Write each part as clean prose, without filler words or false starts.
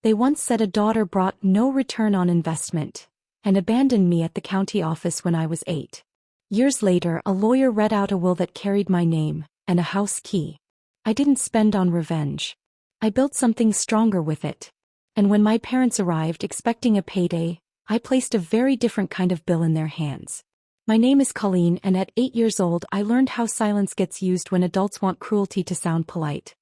They once said a daughter brought no return on investment, and abandoned me at the county office when I was 8. Years later, a lawyer read out a will that carried my name, and a house key. I didn't spend on revenge. I built something stronger with it. And when my parents arrived expecting a payday, I placed a very different kind of bill in their hands. My name is Colleen, and at 8 years old I learned how silence gets used when adults want cruelty to sound polite.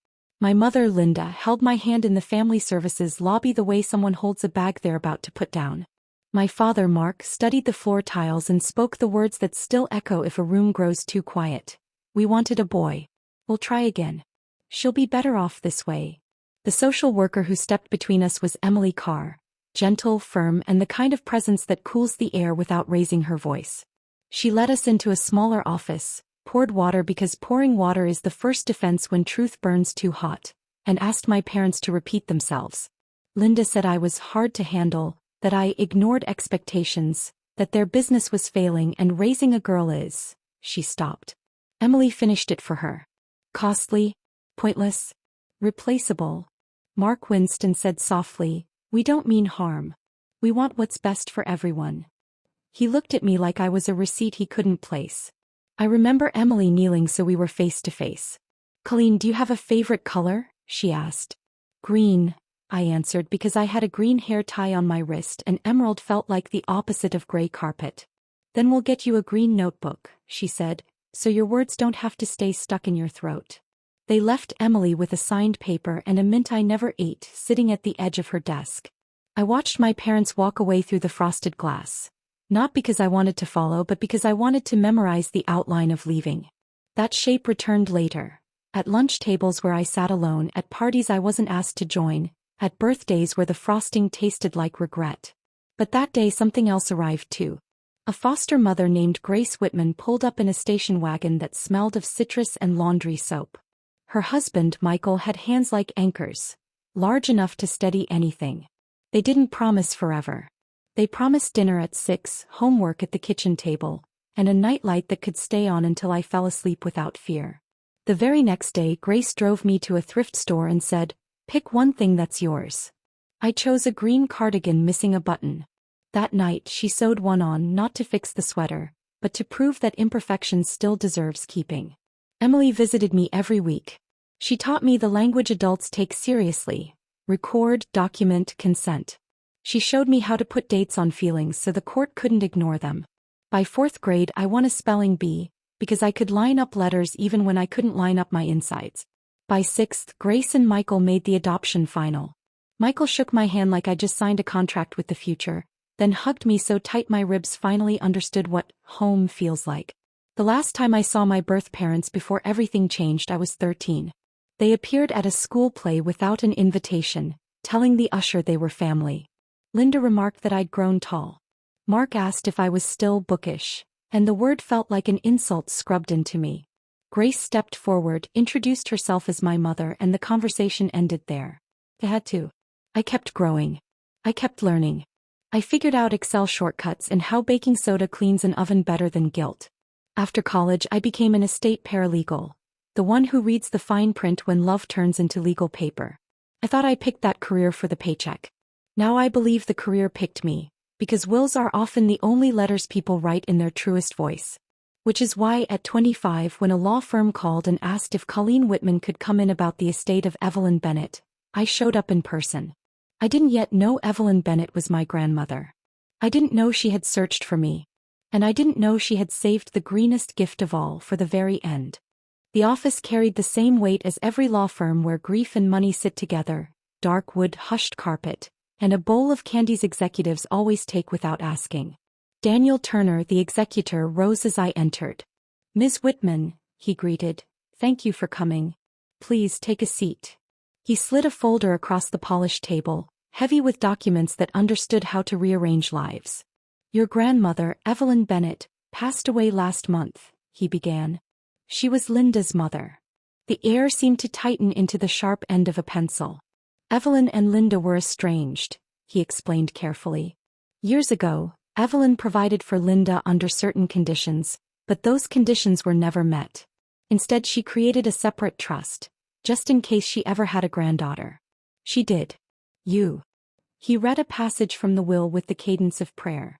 My mother, Linda, held my hand in the family services lobby the way someone holds a bag they're about to put down. My father, Mark, studied the floor tiles and spoke the words that still echo if a room grows too quiet. We wanted a boy. We'll try again. She'll be better off this way. The social worker who stepped between us was Emily Carr, gentle, firm, and the kind of presence that cools the air without raising her voice. She led us into a smaller office, poured water because pouring water is the first defense when truth burns too hot, and asked my parents to repeat themselves. Linda said I was hard to handle, that I ignored expectations, that their business was failing and raising a girl is. She stopped. Emily finished it for her. Costly, pointless, replaceable. Mark winced and said softly, "We don't mean harm. We want what's best for everyone." He looked at me like I was a receipt he couldn't place. I remember Emily kneeling so we were face to face. "Colleen, do you have a favorite color?" she asked. "Green," I answered because I had a green hair tie on my wrist and emerald felt like the opposite of gray carpet. "Then we'll get you a green notebook," she said, "so your words don't have to stay stuck in your throat." They left Emily with a signed paper and a mint I never ate sitting at the edge of her desk. I watched my parents walk away through the frosted glass. Not because I wanted to follow but because I wanted to memorize the outline of leaving. That shape returned later. At lunch tables where I sat alone, at parties I wasn't asked to join, at birthdays where the frosting tasted like regret. But that day something else arrived too. A foster mother named Grace Whitman pulled up in a station wagon that smelled of citrus and laundry soap. Her husband, Michael, had hands like anchors, large enough to steady anything. They didn't promise forever. They promised dinner at 6, homework at the kitchen table, and a nightlight that could stay on until I fell asleep without fear. The very next day, Grace drove me to a thrift store and said, "Pick one thing that's yours." I chose a green cardigan missing a button. That night, she sewed one on not to fix the sweater, but to prove that imperfection still deserves keeping. Emily visited me every week. She taught me the language adults take seriously: record, document, consent. She showed me how to put dates on feelings so the court couldn't ignore them. By 4th grade I won a spelling bee, because I could line up letters even when I couldn't line up my insides. By 6th, Grace and Michael made the adoption final. Michael shook my hand like I just signed a contract with the future, then hugged me so tight my ribs finally understood what home feels like. The last time I saw my birth parents before everything changed I was 13. They appeared at a school play without an invitation, telling the usher they were family. Linda remarked that I'd grown tall. Mark asked if I was still bookish, and the word felt like an insult scrubbed into me. Grace stepped forward, introduced herself as my mother, and the conversation ended there. I had to. I kept growing. I kept learning. I figured out Excel shortcuts and how baking soda cleans an oven better than guilt. After college I became an estate paralegal, the one who reads the fine print when love turns into legal paper. I thought I picked that career for the paycheck. Now I believe the career picked me, because wills are often the only letters people write in their truest voice. Which is why at 25, when a law firm called and asked if Colleen Whitman could come in about the estate of Evelyn Bennett, I showed up in person. I didn't yet know Evelyn Bennett was my grandmother. I didn't know she had searched for me. And I didn't know she had saved the greenest gift of all for the very end. The office carried the same weight as every law firm where grief and money sit together: dark wood, hushed carpet, and a bowl of candies executives always take without asking. Daniel Turner, the executor, rose as I entered. "Ms. Whitman," he greeted, "thank you for coming. Please take a seat." He slid a folder across the polished table, heavy with documents that understood how to rearrange lives. "Your grandmother, Evelyn Bennett, passed away last month," he began. "She was Linda's mother." The air seemed to tighten into the sharp end of a pencil. "Evelyn and Linda were estranged," he explained carefully. "Years ago, Evelyn provided for Linda under certain conditions, but those conditions were never met. Instead, she created a separate trust, just in case she ever had a granddaughter. She did. You. He read a passage from the will with the cadence of prayer.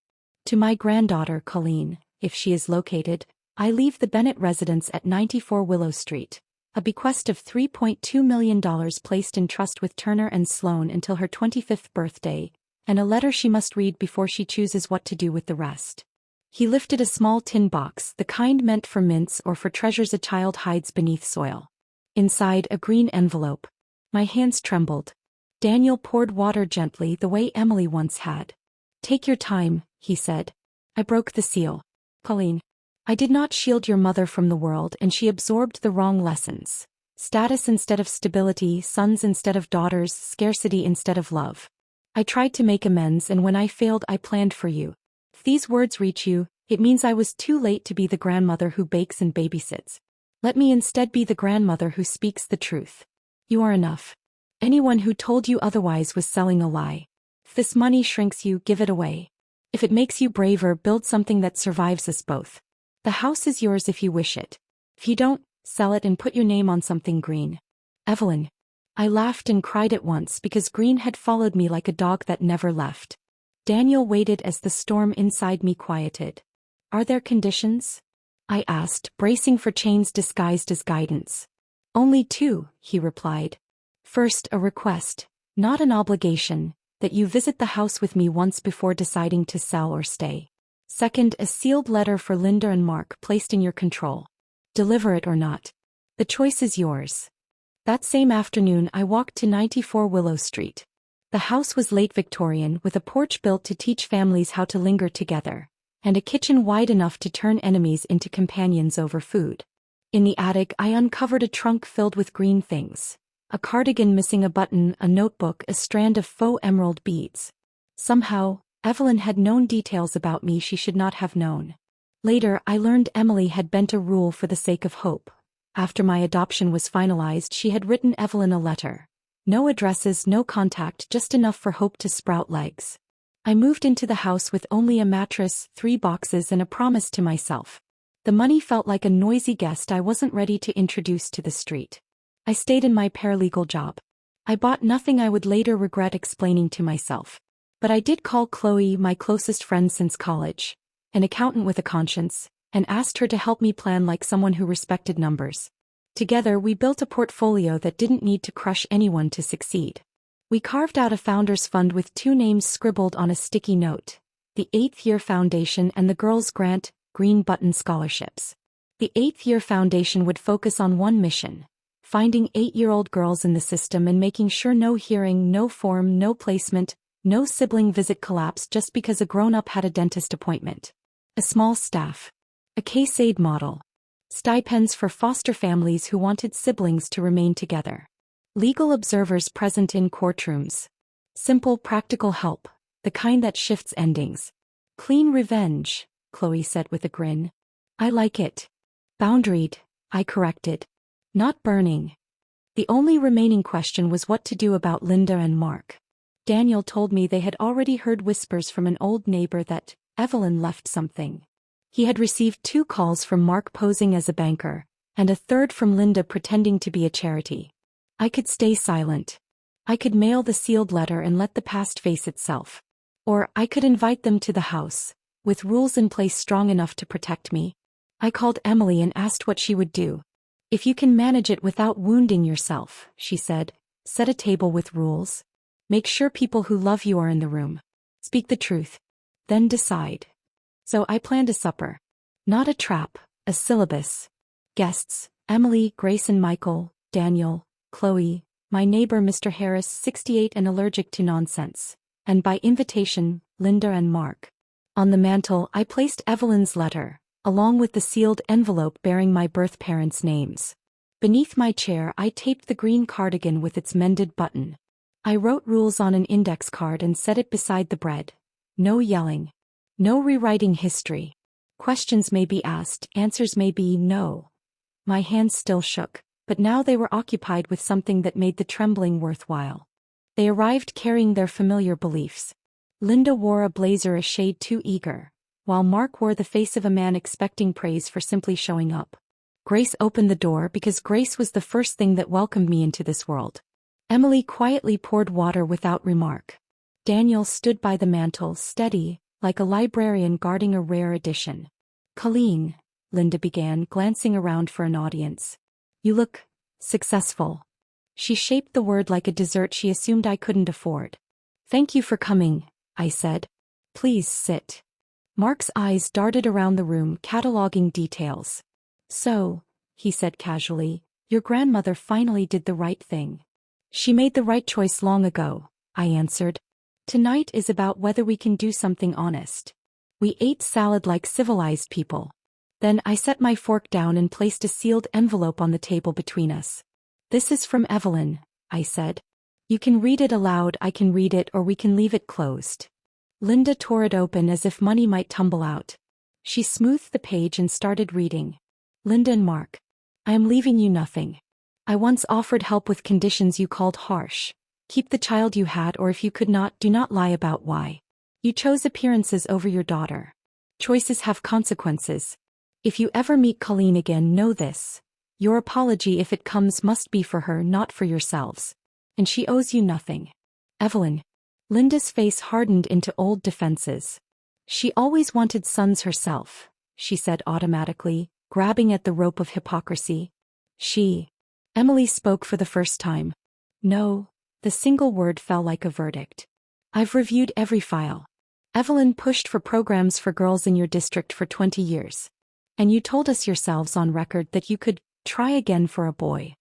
To my granddaughter Colleen, if she is located, I leave the Bennett residence at 94 Willow Street. A bequest of $3.2 million placed in trust with Turner and Sloan until her 25th birthday, and a letter she must read before she chooses what to do with the rest. He lifted a small tin box, the kind meant for mints or for treasures a child hides beneath soil. Inside, a green envelope. My hands trembled. Daniel poured water gently the way Emily once had. Take your time, he said. I broke the seal. Colleen. I did not shield your mother from the world and she absorbed the wrong lessons. Status instead of stability, sons instead of daughters, scarcity instead of love. I tried to make amends and when I failed I planned for you. If these words reach you, it means I was too late to be the grandmother who bakes and babysits. Let me instead be the grandmother who speaks the truth. You are enough. Anyone who told you otherwise was selling a lie. If this money shrinks you, give it away. If it makes you braver, build something that survives us both. The house is yours if you wish it. If you don't, sell it and put your name on something green. Evelyn. I laughed and cried at once because green had followed me like a dog that never left. Daniel waited as the storm inside me quieted. Are there conditions? I asked, bracing for chains disguised as guidance. Only two, he replied. First, a request, not an obligation, that you visit the house with me once before deciding to sell or stay. Second, a sealed letter for Linda and Mark placed in your control. Deliver it or not. The choice is yours. That same afternoon I walked to 94 Willow Street. The house was late Victorian with a porch built to teach families how to linger together, and a kitchen wide enough to turn enemies into companions over food. In the attic I uncovered a trunk filled with green things. A cardigan missing a button, a notebook, a strand of faux emerald beads. Somehow, Evelyn had known details about me she should not have known. Later, I learned Emily had bent a rule for the sake of hope. After my adoption was finalized, she had written Evelyn a letter. No addresses, no contact, just enough for hope to sprout legs. I moved into the house with only a mattress, 3 boxes and a promise to myself. The money felt like a noisy guest I wasn't ready to introduce to the street. I stayed in my paralegal job. I bought nothing I would later regret explaining to myself. But I did call Chloe, my closest friend since college, an accountant with a conscience, and asked her to help me plan like someone who respected numbers. Together we built a portfolio that didn't need to crush anyone to succeed. We carved out a founder's fund with 2 names scribbled on a sticky note, the 8th Year Foundation and the Girls Grant, Green Button Scholarships. The 8th Year Foundation would focus on one mission: finding 8-year-old girls in the system and making sure no hearing, no form, no placement, no sibling visit collapsed just because a grown-up had a dentist appointment. A small staff. A case aid model. Stipends for foster families who wanted siblings to remain together. Legal observers present in courtrooms. Simple practical help, the kind that shifts endings. Clean revenge, Chloe said with a grin. I like it. Boundaried, I corrected. Not burning. The only remaining question was what to do about Linda and Mark. Daniel told me they had already heard whispers from an old neighbor that Evelyn left something. He had received 2 calls from Mark posing as a banker, and a third from Linda pretending to be a charity. I could stay silent. I could mail the sealed letter and let the past face itself. Or I could invite them to the house, with rules in place strong enough to protect me. I called Emily and asked what she would do. If you can manage it without wounding yourself, she said, set a table with rules. Make sure people who love you are in the room. Speak the truth. Then decide. So I planned a supper. Not a trap, a syllabus. Guests, Emily, Grace and Michael, Daniel, Chloe, my neighbor Mr. Harris, 68 and allergic to nonsense, and by invitation, Linda and Mark. On the mantel I placed Evelyn's letter, along with the sealed envelope bearing my birth parents' names. Beneath my chair I taped the green cardigan with its mended button. I wrote rules on an index card and set it beside the bread. No yelling. No rewriting history. Questions may be asked, answers may be no. My hands still shook, but now they were occupied with something that made the trembling worthwhile. They arrived carrying their familiar beliefs. Linda wore a blazer a shade too eager, while Mark wore the face of a man expecting praise for simply showing up. Grace opened the door because Grace was the first thing that welcomed me into this world. Emily quietly poured water without remark. Daniel stood by the mantel, steady, like a librarian guarding a rare edition. "Colleen," Linda began, glancing around for an audience. "You look successful." She shaped the word like a dessert she assumed I couldn't afford. "Thank you for coming," I said. "Please sit." Mark's eyes darted around the room, cataloging details. "So," he said casually, "your grandmother finally did the right thing." "She made the right choice long ago," I answered. "Tonight is about whether we can do something honest." We ate salad like civilized people. Then I set my fork down and placed a sealed envelope on the table between us. "This is from Evelyn," I said. "You can read it aloud, I can read it, or we can leave it closed." Linda tore it open as if money might tumble out. She smoothed the page and started reading. "Linda and Mark, I am leaving you nothing. I once offered help with conditions you called harsh. Keep the child you had, or if you could not, do not lie about why. You chose appearances over your daughter. Choices have consequences. If you ever meet Colleen again, know this. Your apology, if it comes, must be for her, not for yourselves. And she owes you nothing. Evelyn." Linda's face hardened into old defenses. "She always wanted sons herself," she said automatically, grabbing at the rope of hypocrisy. "She." Emily spoke for the first time. "No." The single word fell like a verdict. "I've reviewed every file. Evelyn pushed for programs for girls in your district for 20 years. And you told us yourselves on record that you could try again for a boy."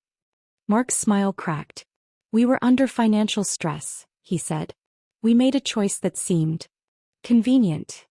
Mark's smile cracked. "We were under financial stress," he said. "We made a choice that seemed convenient."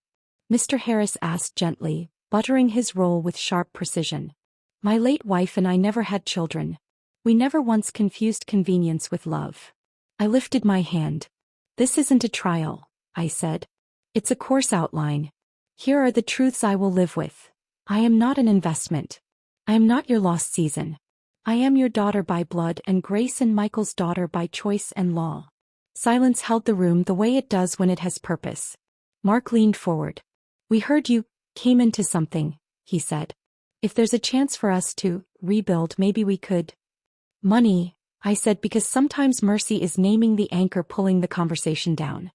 Mr. Harris asked gently, buttering his roll with sharp precision. "My late wife and I never had children. We never once confused convenience with love." I lifted my hand. "This isn't a trial," I said. "It's a course outline. Here are the truths I will live with. I am not an investment. I am not your lost season. I am your daughter by blood and Grace and Michael's daughter by choice and law." Silence held the room the way it does when it has purpose. Mark leaned forward. "We heard you came into something," he said. "If there's a chance for us to rebuild, maybe we could." "Money," I said, because sometimes mercy is naming the anchor pulling the conversation down.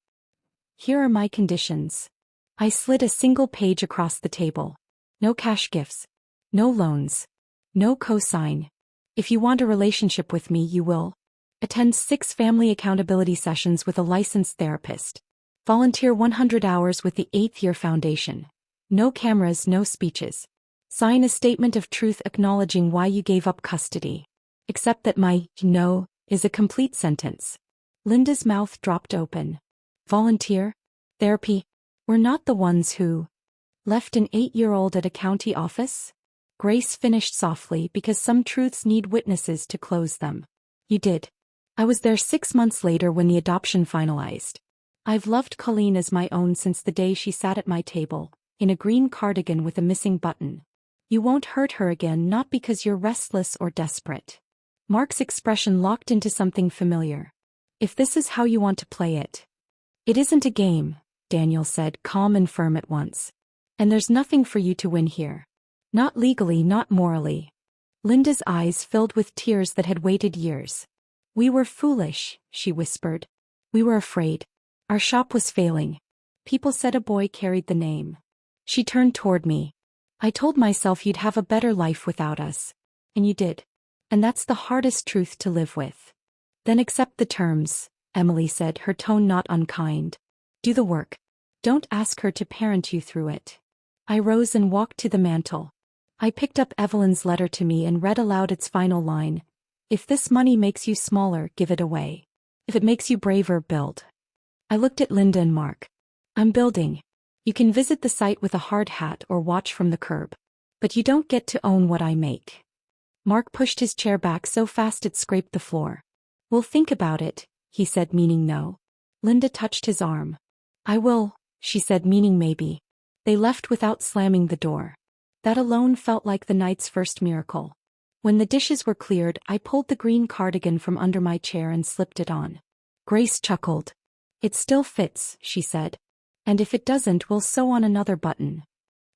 "Here are my conditions." I slid a single page across the table. "No cash gifts. No loans. No cosign. If you want a relationship with me, you will attend 6 family accountability sessions with a licensed therapist. Volunteer 100 hours with the 8th Year Foundation. No cameras, no speeches. Sign a statement of truth acknowledging why you gave up custody. Except that my no is a complete sentence." Linda's mouth dropped open. "Volunteer? Therapy? We're not the ones who left an 8-year-old at a county office?" Grace finished softly, because some truths need witnesses to close them. "You did. I was there 6 months later when the adoption finalized. I've loved Colleen as my own since the day she sat at my table, in a green cardigan with a missing button. You won't hurt her again, not because you're restless or desperate." Mark's expression locked into something familiar. "If this is how you want to play it." "It isn't a game," Daniel said, calm and firm at once. "And there's nothing for you to win here. Not legally, not morally." Linda's eyes filled with tears that had waited years. "We were foolish," she whispered. "We were afraid. Our shop was failing. People said a boy carried the name." She turned toward me. "I told myself you'd have a better life without us. And you did. And that's the hardest truth to live with." "Then accept the terms," Emily said, her tone not unkind. "Do the work. Don't ask her to parent you through it." I rose and walked to the mantel. I picked up Evelyn's letter to me and read aloud its final line. "If this money makes you smaller, give it away. If it makes you braver, build." I looked at Linda and Mark. "I'm building. You can visit the site with a hard hat or watch from the curb. But you don't get to own what I make." Mark pushed his chair back so fast it scraped the floor. "We'll think about it," he said, meaning no. Linda touched his arm. "I will," she said, meaning maybe. They left without slamming the door. That alone felt like the night's first miracle. When the dishes were cleared, I pulled the green cardigan from under my chair and slipped it on. Grace chuckled. "It still fits," she said. "And if it doesn't, we'll sew on another button."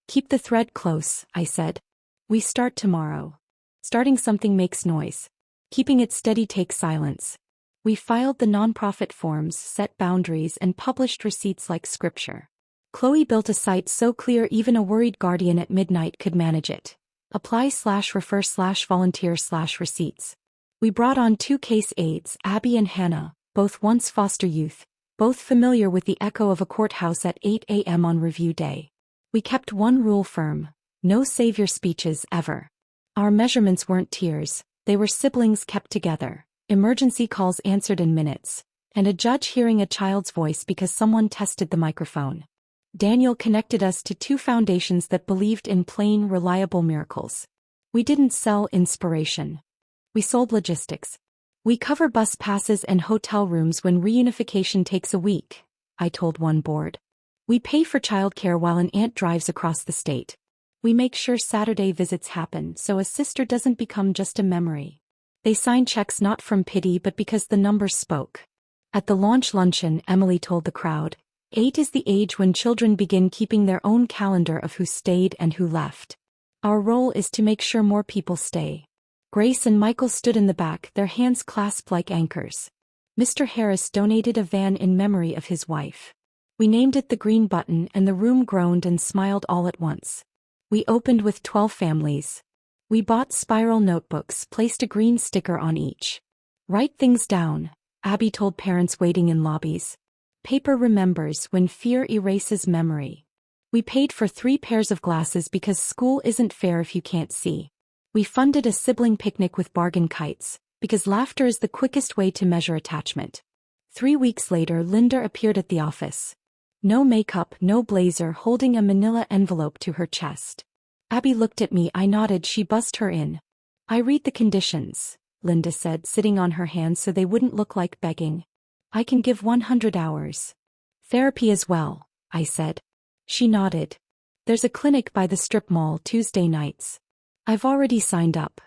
"Keep the thread close," I said. "We start tomorrow." Starting something makes noise. Keeping it steady takes silence. We filed the nonprofit forms, set boundaries, and published receipts like scripture. Chloe built a site so clear even a worried guardian at midnight could manage it. Apply/refer/volunteer/receipts. We brought on 2 case aides, Abby and Hannah, both once foster youth, both familiar with the echo of a courthouse at 8 a.m. on review day. We kept one rule firm: no savior speeches ever. Our measurements weren't tears, they were siblings kept together, emergency calls answered in minutes, and a judge hearing a child's voice because someone tested the microphone. Daniel connected us to 2 foundations that believed in plain, reliable miracles. We didn't sell inspiration. We sold logistics. We cover bus passes and hotel rooms when reunification takes a week, I told one board. We pay for childcare while an aunt drives across the state. We make sure Saturday visits happen so a sister doesn't become just a memory. They sign checks not from pity but because the numbers spoke. At the launch luncheon, Emily told the crowd, 8 is the age when children begin keeping their own calendar of who stayed and who left. Our role is to make sure more people stay. Grace and Michael stood in the back, their hands clasped like anchors. Mr. Harris donated a van in memory of his wife. We named it the Green Button and the room groaned and smiled all at once. We opened with 12 families. We bought spiral notebooks, placed a green sticker on each. Write things down, Abby told parents waiting in lobbies. Paper remembers when fear erases memory. We paid for 3 pairs of glasses because school isn't fair if you can't see. We funded a sibling picnic with bargain kites, because laughter is the quickest way to measure attachment. 3 weeks later, Linda appeared at the office. No makeup, no blazer, holding a manila envelope to her chest. Abby looked at me, I nodded, she buzzed her in. I read the conditions, Linda said, sitting on her hands so they wouldn't look like begging. I can give 100 hours. Therapy as well, I said. She nodded. There's a clinic by the strip mall Tuesday nights. I've already signed up.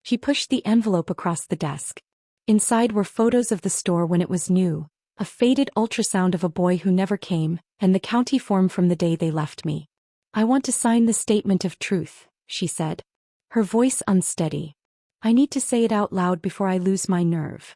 She pushed the envelope across the desk. Inside were photos of the store when it was new, a faded ultrasound of a boy who never came, and the county form from the day they left me. I want to sign the statement of truth, she said. Her voice unsteady. I need to say it out loud before I lose my nerve.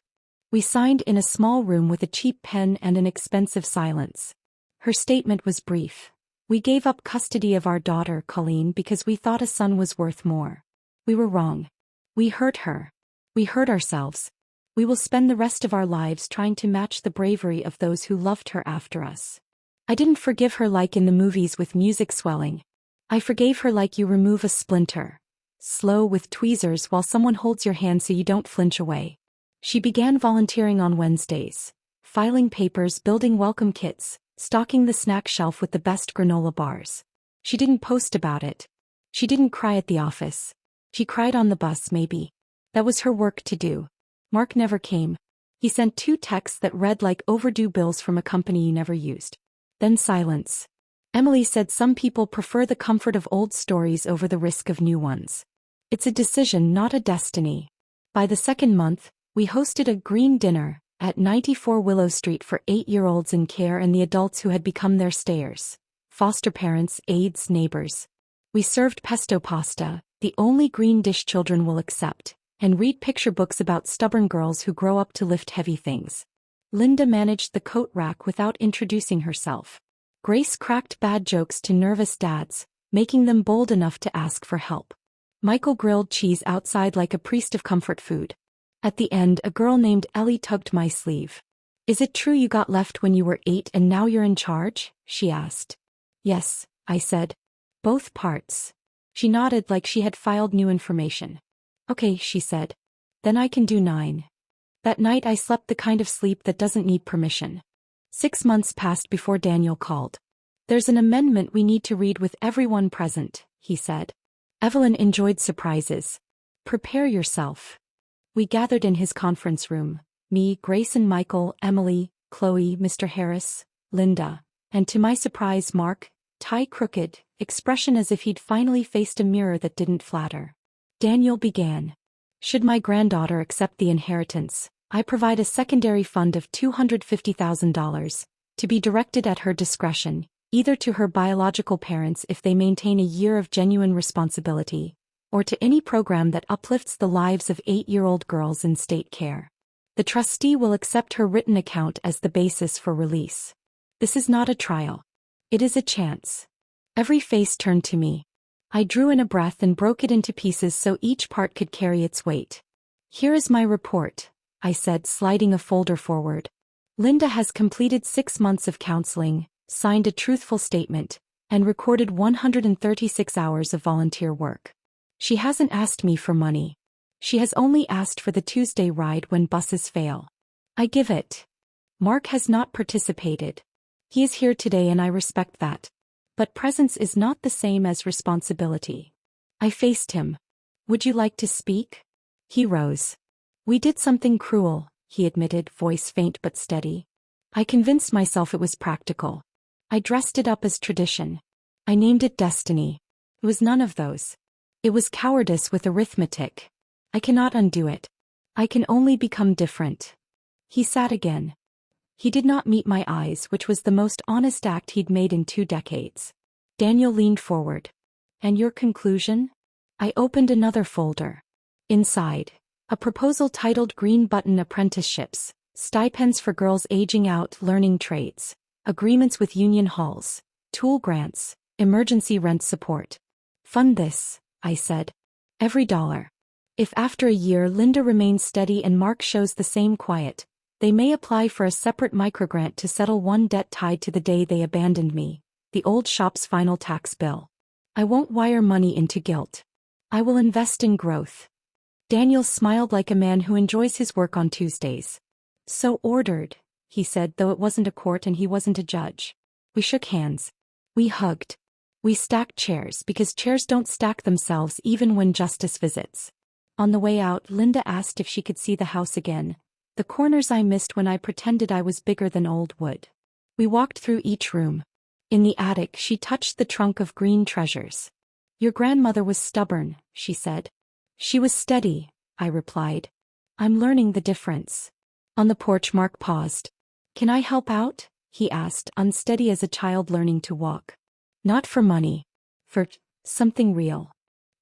We signed in a small room with a cheap pen and an expensive silence. Her statement was brief. We gave up custody of our daughter, Colleen, because we thought a son was worth more. We were wrong. We hurt her. We hurt ourselves. We will spend the rest of our lives trying to match the bravery of those who loved her after us. I didn't forgive her like in the movies with music swelling. I forgave her like you remove a splinter. Slow with tweezers while someone holds your hand so you don't flinch away. She began volunteering on Wednesdays, filing papers, building welcome kits, stocking the snack shelf with the best granola bars. She didn't post about it. She didn't cry at the office. She cried on the bus maybe. That was her work to do. Mark never came. He sent 2 texts that read like overdue bills from a company you never used. Then silence. Emily said some people prefer the comfort of old stories over the risk of new ones. It's a decision, not a destiny. By the 2nd month, we hosted a green dinner at 94 Willow Street for 8-year-olds in care and the adults who had become their stayers, foster parents, aides, neighbors. We served pesto pasta, the only green dish children will accept, and read picture books about stubborn girls who grow up to lift heavy things. Linda managed the coat rack without introducing herself. Grace cracked bad jokes to nervous dads, making them bold enough to ask for help. Michael grilled cheese outside like a priest of comfort food. At the end, a girl named Ellie tugged my sleeve. Is it true you got left when you were 8 and now you're in charge? She asked. Yes, I said. Both parts. She nodded like she had filed new information. Okay, she said. Then I can do 9. That night I slept the kind of sleep that doesn't need permission. 6 months passed before Daniel called. There's an amendment we need to read with everyone present, he said. Evelyn enjoyed surprises. Prepare yourself. We gathered in his conference room, me, Grace and Michael, Emily, Chloe, Mr. Harris, Linda, and to my surprise Mark, tie crooked, expression as if he'd finally faced a mirror that didn't flatter. Daniel began. Should my granddaughter accept the inheritance, I provide a secondary fund of $250,000, to be directed at her discretion, either to her biological parents if they maintain a year of genuine responsibility, or to any program that uplifts the lives of 8-year-old girls in state care. The trustee will accept her written account as the basis for release. This is not a trial. It is a chance. Every face turned to me. I drew in a breath and broke it into pieces so each part could carry its weight. Here is my report, I said, sliding a folder forward. Linda has completed 6 months of counseling, signed a truthful statement, and recorded 136 hours of volunteer work. She hasn't asked me for money. She has only asked for the Tuesday ride when buses fail. I give it. Mark has not participated. He is here today and I respect that. But presence is not the same as responsibility. I faced him. Would you like to speak? He rose. We did something cruel, he admitted, voice faint but steady. I convinced myself it was practical. I dressed it up as tradition. I named it destiny. It was none of those. It was cowardice with arithmetic. I cannot undo it. I can only become different. He sat again. He did not meet my eyes, which was the most honest act he'd made in 2 decades. Daniel leaned forward. And your conclusion? I opened another folder. Inside, a proposal titled Green Button Apprenticeships, Stipends for Girls Aging Out Learning Trades, Agreements with Union Halls, Tool Grants, Emergency Rent Support. Fund this, I said. Every dollar. If after a year Linda remains steady and Mark shows the same quiet, they may apply for a separate microgrant to settle one debt tied to the day they abandoned me, the old shop's final tax bill. I won't wire money into guilt. I will invest in growth. Daniel smiled like a man who enjoys his work on Tuesdays. So ordered, he said, though it wasn't a court and he wasn't a judge. We shook hands. We hugged. We stacked chairs because chairs don't stack themselves even when justice visits. On the way out, Linda asked if she could see the house again, the corners I missed when I pretended I was bigger than old wood. We walked through each room. In the attic, she touched the trunk of green treasures. Your grandmother was stubborn, she said. She was steady, I replied. I'm learning the difference. On the porch, Mark paused. Can I help out? He asked, unsteady as a child learning to walk. Not for money. For something real.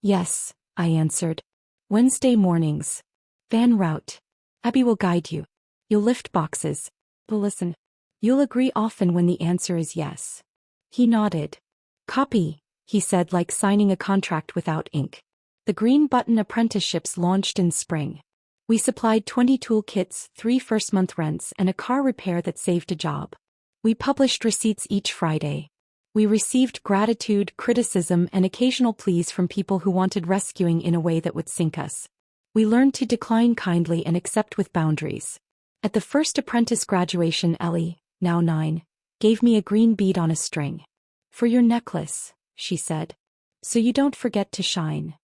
Yes, I answered. Wednesday mornings. Van route. Abby will guide you. You'll lift boxes. But listen. You'll agree often when the answer is yes. He nodded. Copy, he said, like signing a contract without ink. The Green Button Apprenticeships launched in spring. We supplied 20 tool kits, 3 first-month rents, and a car repair that saved a job. We published receipts each Friday. We received gratitude, criticism, and occasional pleas from people who wanted rescuing in a way that would sink us. We learned to decline kindly and accept with boundaries. At the first apprentice graduation, Ellie, now 9, gave me a green bead on a string. For your necklace, she said. So you don't forget to shine.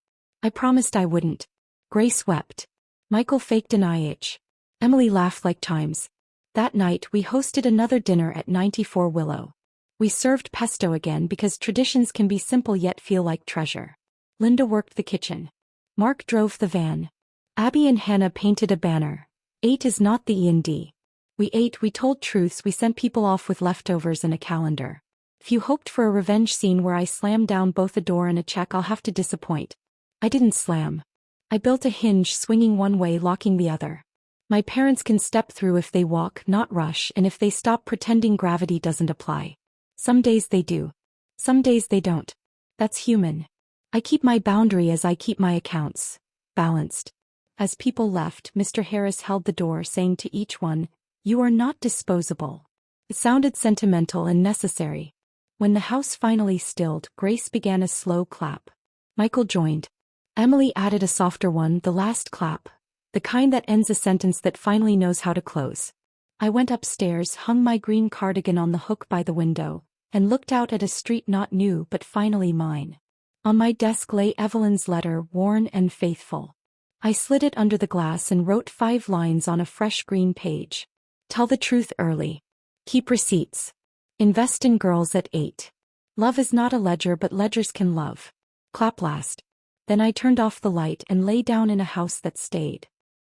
I promised I wouldn't. Grace wept. Michael faked an IH. Emily laughed like chimes. That night we hosted another dinner at 94 Willow. We served pesto again because traditions can be simple yet feel like treasure. Linda worked the kitchen. Mark drove the van. Abby and Hannah painted a banner. 8 is not the E&D. We ate, we told truths, we sent people off with leftovers and a calendar. If you hoped for a revenge scene where I slammed down both a door and a check, I'll have to disappoint. I didn't slam. I built a hinge swinging one way, locking the other. My parents can step through if they walk, not rush, and if they stop pretending gravity doesn't apply. Some days they do. Some days they don't. That's human. I keep my boundary as I keep my accounts balanced. As people left, Mr. Harris held the door, saying to each one, "You are not disposable." It sounded sentimental and necessary. When the house finally stilled, Grace began a slow clap. Michael joined. Emily added a softer one, the last clap, the kind that ends a sentence that finally knows how to close. I went upstairs, hung my green cardigan on the hook by the window, and looked out at a street not new but finally mine. On my desk lay Evelyn's letter, worn and faithful. I slid it under the glass and wrote 5 lines on a fresh green page. Tell the truth early. Keep receipts. Invest in girls at 8. Love is not a ledger, but ledgers can love. Clap last. Then I turned off the light and lay down in a house that stayed.